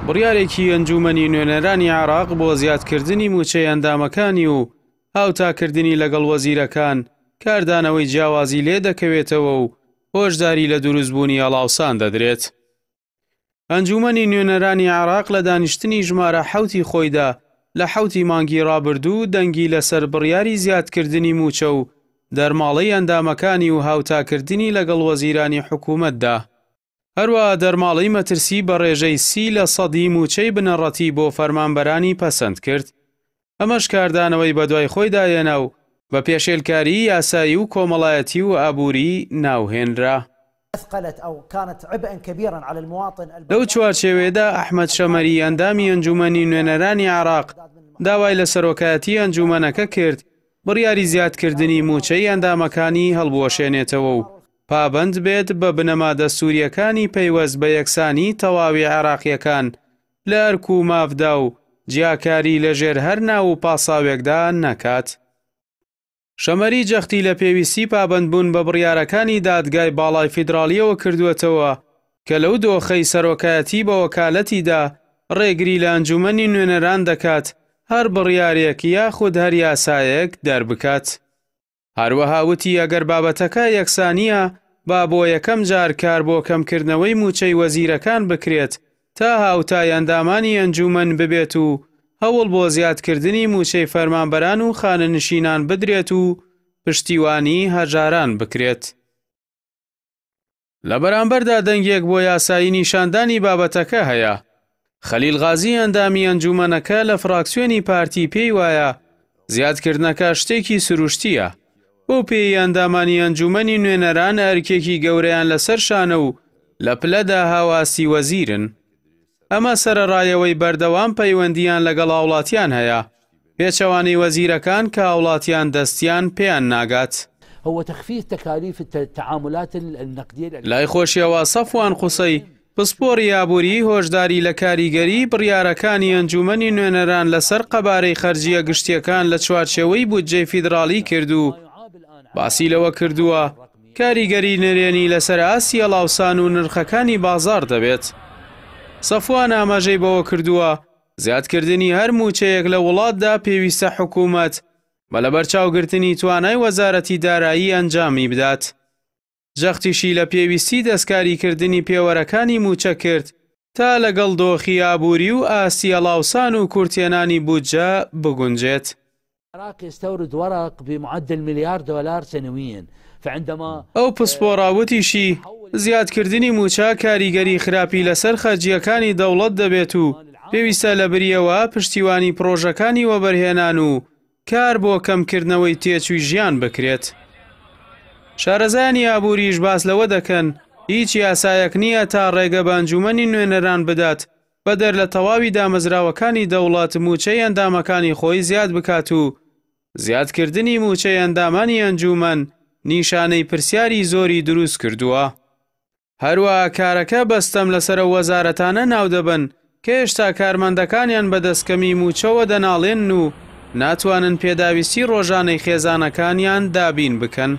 بڕیارێکی ئەنجومەنی نوێنەرانی عێراق بۆ زیادکردنی موچەی ئەندامەکانی و هاوتاکردنی لەگەڵ وەزیرەکان کاردانەوەی جیاوازی لێ دەکەوێتەوە و هۆشداری لە دروستبوونی هەڵاوسان دەدرێت. ئەنجومەنی نوێنەرانی عێراق لە دانیشتنی ژمارە 7 خۆیدا لە 7 مانگی ڕابردوو دەنگی لەسەر بڕیاری زیادکردنی موچە و دەرماڵەی ئەندامەکانی و هاوتاکردنی لەگەڵ وەزیرانی حکوومەتدا. هەروەها دەرماڵەی مەترسی بە ڕێژەی 30% موچەی بنەڕەتی بۆ فەرمانبەرانی پەسەند کرد. ئەمەش کاردانەوەی بەدوای خۆی داهێنا و بە پێشێلکاری یاسایی و کۆمەڵایەتی و ئابووری ناوهێنرا. لەو چوارچێوێدا ئەحمەد شەمەری ئەندامی ئەنجومەنی نوێنەرانی عێراق داوای لە سەرۆکایەتی ئەنجومەنەکە کرد بڕیاری زیادکردنی موچەی ئەندامەکانی هەڵبوەشێنێتەوە و پابەند بێت بە بنەما دەستووریەکانی پەیوەست بە یەکسانی تەواوی عێراقیەکان لە ئەرک و مافدا و جیاکاری لەژێر هەر ناو و پاساوێکدا نەکات. شەمەری جەختی لە پێویستی پابەندبوون بە بڕیارەکانی دادگای باڵای فیدراڵیەوە کردووەتەوە کە لەو دۆخەی سەرۆکایەتی بە وەکالەتیدا ڕێگری لە ئەنجومەنی نوێنەران دەکات هەر بڕیارێک یاخود هەر یاسایەک دەربکات. هەروەها وتی ئەگەر بابەتەکە یەکسانیە با بۆ یەکەم جار کار بۆ کەمکردنەوەی موچەی وەزیرەکان بکرێت تا هاوتای ئەندامانی ئەنجومەن ببێت و هەوڵ بۆ زیادکردنی موچەی فەرمانبەران و خانەنشینان بدرێت و پشتیوانی هەژاران بکرێت. لە بەرامبەردا دەنگێک بۆ یاسایی نیشاندانی بابەتەکە هەیە. خەلیل غازی ئەندامی ئەنجومەنەکە لە فراکسیۆنی پارتی پێی وایە زیادکردنەکە شتێکی سروشتیە. بۆ پێی ئەندامانی ئەنجومەنی نوێنەران ئەرکێکی گەورەیان لەسەر شانە و لە پلەدا هاواسی وەزیرن. ئەمە سەرەڕایەوەی بەردەوام پەیوەندیان لەگەڵ هاوڵاتیان هەیە، پێچەوانەی وەزیرەکان کە هاوڵاتیان دەستیان پێیان ناگات. لای خۆشیەوە سەفوان قوسەی پسپۆڕی ئابووری هۆشداری لە کاریگەری بڕیارەکانی ئەنجومەنی نوێنەران لەسەر قەبارەی خەرجیە گشتیەکان لە چوارچێوەی بودجەی فیدراڵی کرد و باسی لەوە کردووە کاریگەری نرێنی لەسەر ئاسی هەڵاوسان و نرخەکانی بازاڕ دەبێت. سەفوان ئاماژەی بەوە کردووە زیادکردنی هەر موچەیەک لە وڵاتدا پێویستە حکوومەت بە لەبەرچاوگرتنی توانای وەزارەتی دارایی ئەنجامی بدات. جەختیشی لە پێویستی دەستکاریکردنی پێوەرەکانی موچە کرد تا لەگەڵ دۆخی ئابووری و ئاسی هەڵاوسان و کورتێنانی بودجە بگونجێت. ئەو پسپۆڕاوتیشی زیادکردنی موچە کاریگەری خراپی لەسەر خەرجیەکانی دەوڵەت دەبێت و پێویستە لە بریەوە پشتیوانی پرۆژەکانی وەبەرهێنان و کار بۆ کەمکردنەوەی تێچووی ژیان بکرێت. شارەزایانی ئابووریش باس لەوە دەکەن هیچ یاسایەک نییە تا ڕێگە بە ئەنجومەنی نوێنەران بدات بەدەر لە تەواوی دامەزراوەکانی دەوڵات موچەی ئەندامەکانی خۆی زیاد بکات و زیادکردنی موچەی ئەندامانی ئەنجومەن نیشانەی پرسیاری زۆری دروست کردووە. هەروەها کارەکە بەستەم لەسەر وەزارەتانە ناو دەبن کە هێشتا کارمەندەکانیان بەدەستکەمی موچەوە دەناڵێن و ناتوانن پێداویستی ڕۆژانەی خێزانەکانیان دابین بکەن.